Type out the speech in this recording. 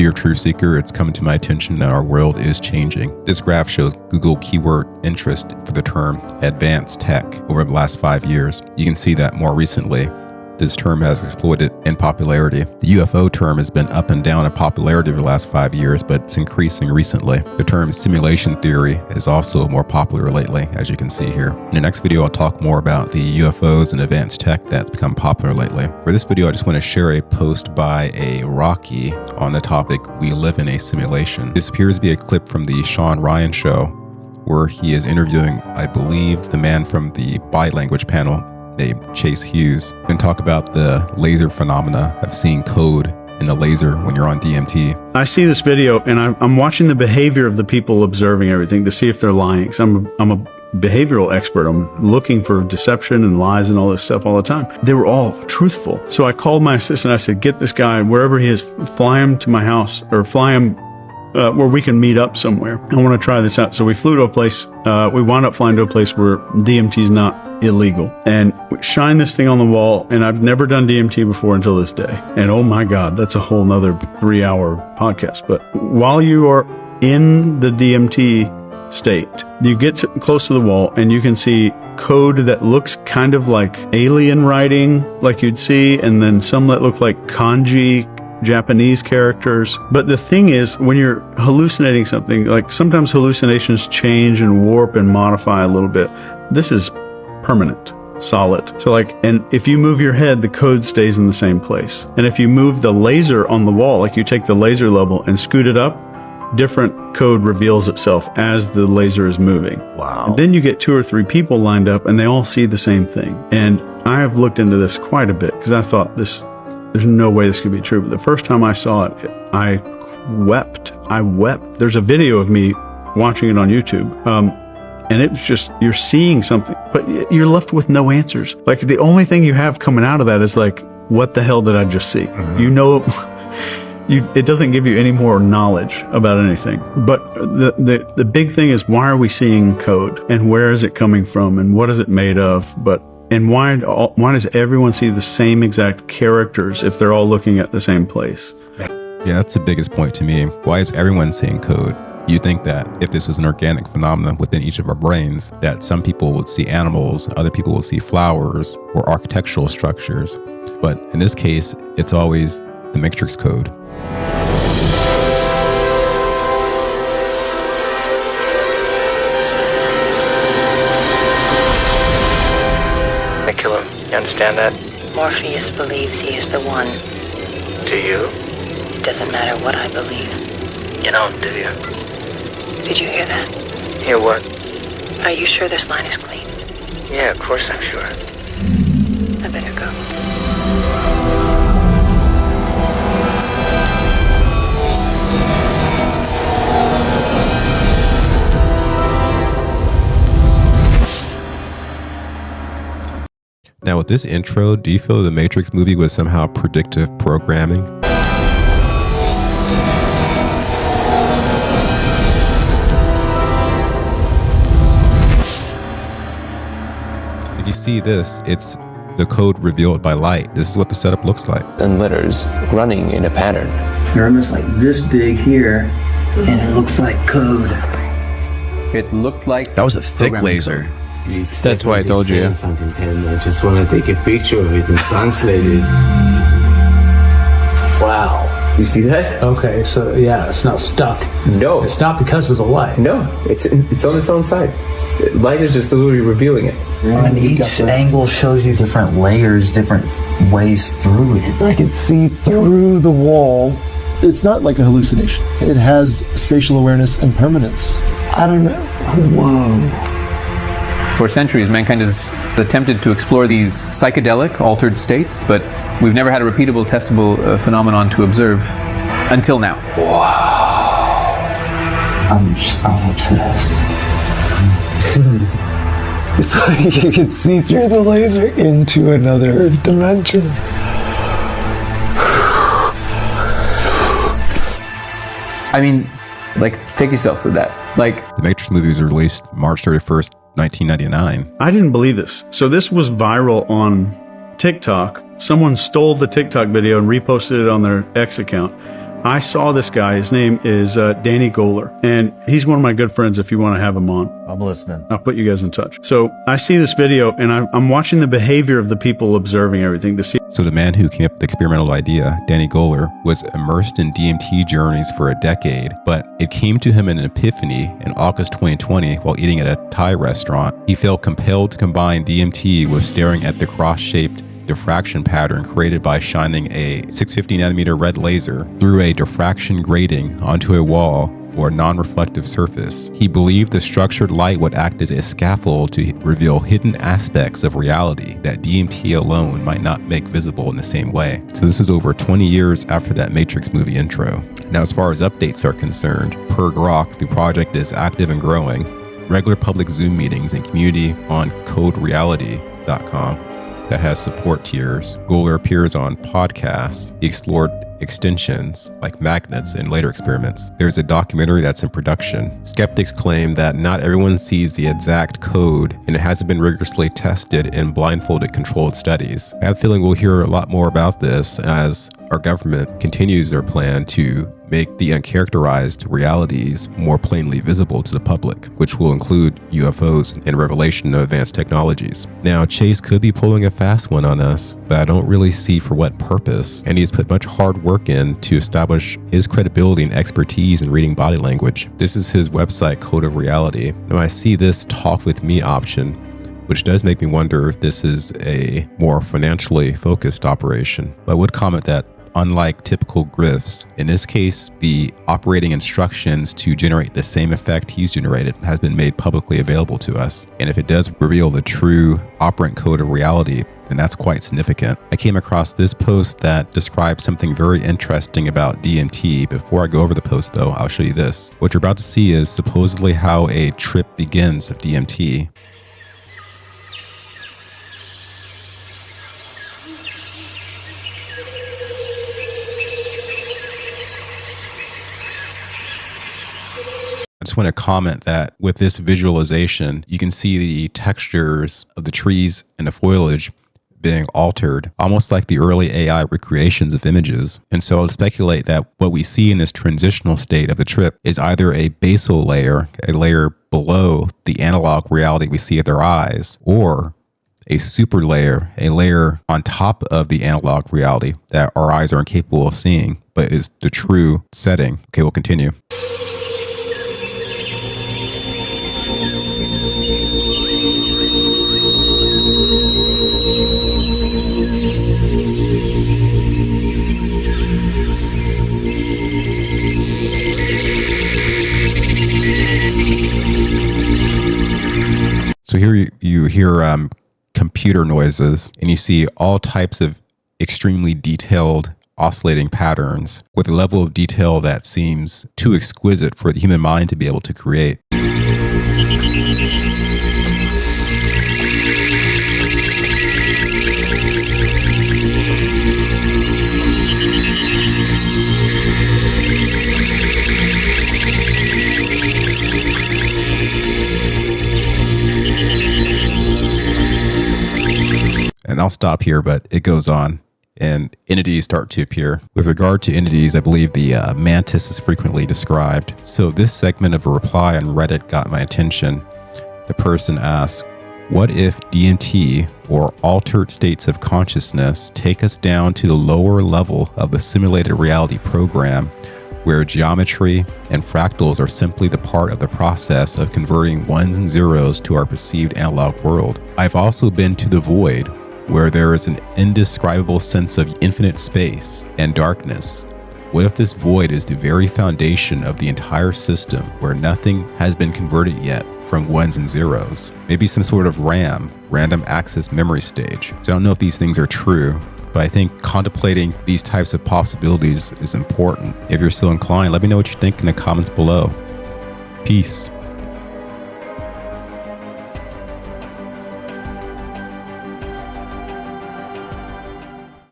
Dear Truth Seeker, it's coming to my attention that our world is changing. This graph shows Google keyword interest for the term advanced tech over the last 5 years. You can see that more recently, this term has exploded in popularity. The UFO term has been up and down in popularity over the last 5 years, but it's increasing recently. The term simulation theory is also more popular lately, as you can see here. In the next video, I'll talk more about the UFOs and advanced tech that's become popular lately. For this video, I just want to share a post by a Rocky on the topic, "We live in a simulation." This appears to be a clip from the Sean Ryan show, where he is interviewing, I believe, the man from the body language panel, named Chase Hughes, and talk about the laser phenomena of seeing code in a laser when you're on DMT. I see this video and I'm watching the behavior of the people observing everything to see if they're lying. Because I'm a behavioral expert. I'm looking for deception and lies and all this stuff all the time. They were all truthful. So I called my assistant. I said, get this guy wherever he is, fly him to my house, or fly him where we can meet up somewhere. I want to try this out. So we flew to a place, we wound up flying to a place where DMT is not illegal, and we shine this thing on the wall. And I've never done DMT before until this day. And oh my God, that's a whole nother 3-hour podcast. But while you are in the DMT state, you get close to the wall and you can see code that looks kind of like alien writing, like you'd see, and then some that look like kanji, Japanese characters. But the thing is, when you're hallucinating something, like sometimes hallucinations change and warp and modify a little bit. This is permanent, solid. So like, and if you move your head, the code stays in the same place. And if you move the laser on the wall, like you take the laser level and scoot it up, different code reveals itself as the laser is moving. Wow. And then you get 2 or 3 people lined up and they all see the same thing. And I have looked into this quite a bit because I thought there's no way this could be true. But the first time I saw it, I wept. There's a video of me watching it on YouTube. And it's just, you're seeing something, but you're left with no answers. Like the only thing you have coming out of that is like, what the hell did I just see? Mm-hmm. You know, it doesn't give you any more knowledge about anything. But the big thing is, why are we seeing code, and where is it coming from, and what is it made of? And why does everyone see the same exact characters if they're all looking at the same place? Yeah, that's the biggest point to me. Why is everyone seeing code? You think that if this was an organic phenomenon within each of our brains, that some people would see animals, other people will see flowers or architectural structures. But in this case, it's always the matrix code. I kill him. You understand that? Morpheus believes he is the one. Do you? It doesn't matter what I believe. You don't, do you? Did you hear that? Hear what? Are you sure this line is clean? Yeah, of course I'm sure. I better go. Now with this intro, do you feel the Matrix movie was somehow predictive programming? If you see this, it's the code revealed by light. This is what the setup looks like. And letters running in a pattern. They're almost like this big here, and it looks like code. It looked like... That was a thick laser. That's why I told you. And I just want to take a picture of it and translate it. Wow. You see that? Okay, so yeah, it's not stuck. No. It's not because of the light. No, it's on its own side. Light is just literally revealing it. And each angle shows you different layers, different ways through it. I can see through the wall. It's not like a hallucination. It has spatial awareness and permanence. I don't know. Whoa. For centuries, mankind has attempted to explore these psychedelic, altered states, but we've never had a repeatable, testable phenomenon to observe until now. Wow. I'm obsessed. It's like you can see through the laser into another dimension. I mean, like, take yourself to that. Like, The Matrix movie was released March 31st, 1999. I didn't believe this. So this was viral on TikTok. Someone stole the TikTok video and reposted it on their X account. I saw this guy. His name is Danny Goler, and he's one of my good friends. If you want to have him on, I'm listening. I'll put you guys in touch. So I see this video, and I'm watching the behavior of the people observing everything to see. So the man who came up with the experimental idea, Danny Goler, was immersed in DMT journeys for a decade, but it came to him in an epiphany in August 2020 while eating at a Thai restaurant. He felt compelled to combine DMT with staring at the cross-shaped diffraction pattern created by shining a 650 nanometer red laser through a diffraction grating onto a wall or non-reflective surface. He believed the structured light would act as a scaffold to reveal hidden aspects of reality that DMT alone might not make visible in the same way. So this was over 20 years after that Matrix movie intro. Now, as far as updates are concerned, per Grok, the project is active and growing. Regular public Zoom meetings and community on codereality.com that has support tiers. Goler appears on podcasts. He explored extensions like magnets in later experiments. There's a documentary that's in production. Skeptics claim that not everyone sees the exact code and it hasn't been rigorously tested in blindfolded controlled studies. I have a feeling we'll hear a lot more about this as our government continues their plan to make the uncharacterized realities more plainly visible to the public, which will include UFOs and revelation of advanced technologies. Now, Chase could be pulling a fast one on us, but I don't really see for what purpose, and he's put much hard work in to establish his credibility and expertise in reading body language. This is his website, Code of Reality. Now, I see this talk with me option, which does make me wonder if this is a more financially focused operation. But I would comment that unlike typical grifts, in this case, the operating instructions to generate the same effect he's generated has been made publicly available to us. And if it does reveal the true operant code of reality, then that's quite significant. I came across this post that describes something very interesting about DMT. Before I go over the post though, I'll show you this. What you're about to see is supposedly how a trip begins of DMT. I just want to comment that with this visualization, you can see the textures of the trees and the foliage being altered, almost like the early AI recreations of images. And so I'll speculate that what we see in this transitional state of the trip is either a basal layer, a layer below the analog reality we see with our eyes, or a super layer, a layer on top of the analog reality that our eyes are incapable of seeing, but is the true setting. Okay, we'll continue. So here you hear computer noises, and you see all types of extremely detailed oscillating patterns with a level of detail that seems too exquisite for the human mind to be able to create. And I'll stop here, but it goes on, and entities start to appear. With regard to entities, I believe the mantis is frequently described. So this segment of a reply on Reddit got my attention. The person asked, what if DMT, or altered states of consciousness, take us down to the lower level of the simulated reality program, where geometry and fractals are simply the part of the process of converting ones and zeros to our perceived analog world? I've also been to the void, where there is an indescribable sense of infinite space and darkness. What if this void is the very foundation of the entire system, where nothing has been converted yet from ones and zeros? Maybe some sort of RAM, random access memory stage. So I don't know if these things are true, but I think contemplating these types of possibilities is important. If you're so inclined, let me know what you think in the comments below. Peace.